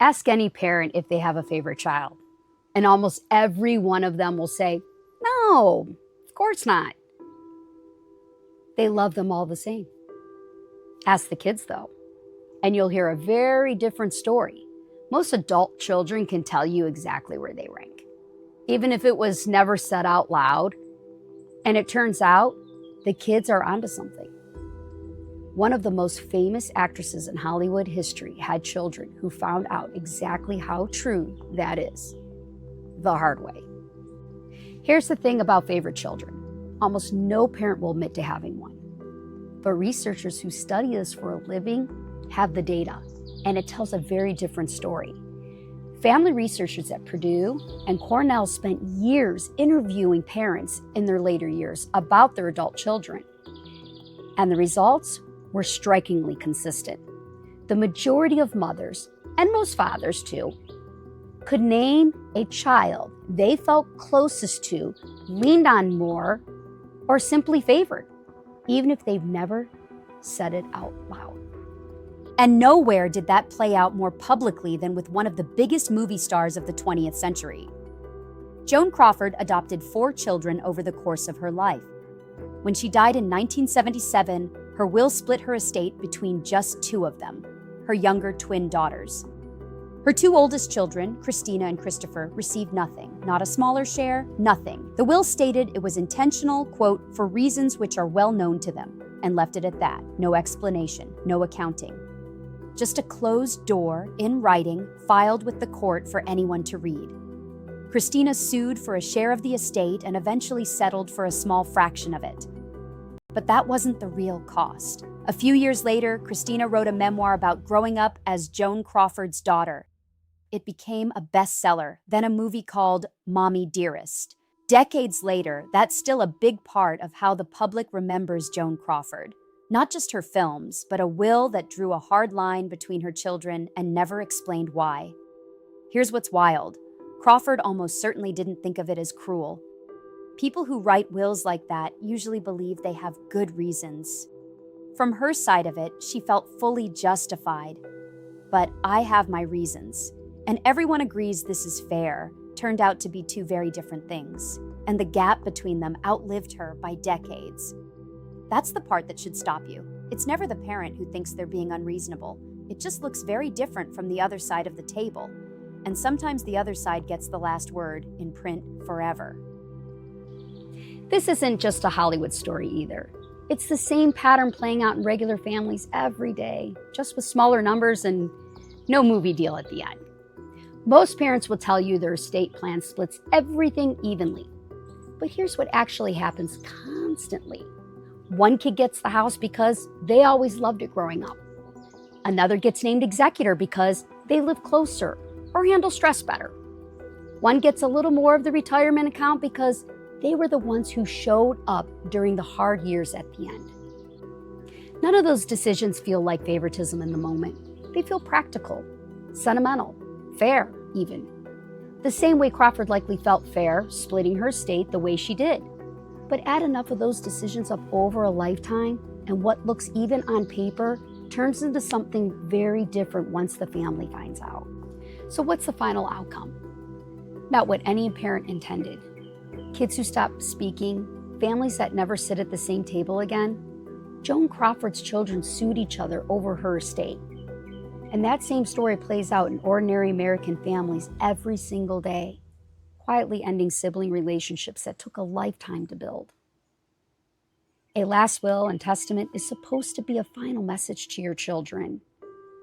Ask any parent if they have a favorite child, and almost every one of them will say, no, of course not. They love them all the same. Ask the kids, though, and you'll hear a very different story. Most adult children can tell you exactly where they rank, even if it was never said out loud. And it turns out the kids are onto something. One of the most famous actresses in Hollywood history had children who found out exactly how true that is, the hard way. Here's the thing about favorite children. Almost no parent will admit to having one. But researchers who study this for a living have the data, and it tells a very different story. Family researchers at Purdue and Cornell spent years interviewing parents in their later years about their adult children. And the results were strikingly consistent. The majority of mothers, and most fathers too, could name a child they felt closest to, leaned on more, or simply favored, even if they've never said it out loud. And nowhere did that play out more publicly than with one of the biggest movie stars of the 20th century. Joan Crawford adopted 4 children over the course of her life. When she died in 1977, her will split her estate between just 2 of them, her younger twin daughters. Her 2 oldest children, Christina and Christopher, received nothing, not a smaller share, nothing. The will stated it was intentional, quote, for reasons which are well known to them, and left it at that. No explanation, no accounting. Just a closed door, in writing, filed with the court for anyone to read. Christina sued for a share of the estate and eventually settled for a small fraction of it. But that wasn't the real cost. A few years later, Christina wrote a memoir about growing up as Joan Crawford's daughter. It became a bestseller, then a movie called Mommy Dearest. Decades later, that's still a big part of how the public remembers Joan Crawford. Not just her films, but a will that drew a hard line between her children and never explained why. Here's what's wild. Crawford almost certainly didn't think of it as cruel. People who write wills like that usually believe they have good reasons. From her side of it, she felt fully justified. But I have my reasons. And everyone agrees this is fair, turned out to be 2 very different things. And the gap between them outlived her by decades. That's the part that should stop you. It's never the parent who thinks they're being unreasonable. It just looks very different from the other side of the table. And sometimes the other side gets the last word in print forever. This isn't just a Hollywood story either. It's the same pattern playing out in regular families every day, just with smaller numbers and no movie deal at the end. Most parents will tell you their estate plan splits everything evenly. But here's what actually happens constantly. One kid gets the house because they always loved it growing up. Another gets named executor because they live closer or handle stress better. One gets a little more of the retirement account because they were the ones who showed up during the hard years at the end. None of those decisions feel like favoritism in the moment. They feel practical, sentimental, fair even. The same way Crawford likely felt fair splitting her estate the way she did. But add enough of those decisions up over a lifetime, and what looks even on paper turns into something very different once the family finds out. So what's the final outcome? Not what any parent intended. Kids who stop speaking, families that never sit at the same table again. Joan Crawford's children sued each other over her estate. And that same story plays out in ordinary American families every single day, quietly ending sibling relationships that took a lifetime to build. A last will and testament is supposed to be a final message to your children.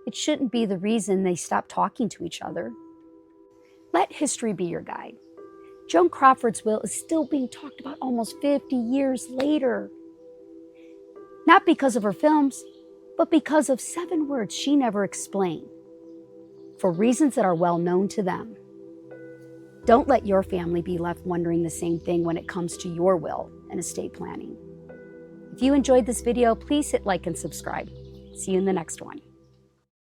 It shouldn't be the reason they stop talking to each other. Let history be your guide. Joan Crawford's will is still being talked about almost 50 years later. Not because of her films, but because of 7 words she never explained, for reasons that are well known to them. Don't let your family be left wondering the same thing when it comes to your will and estate planning. If you enjoyed this video, please hit like and subscribe. See you in the next one.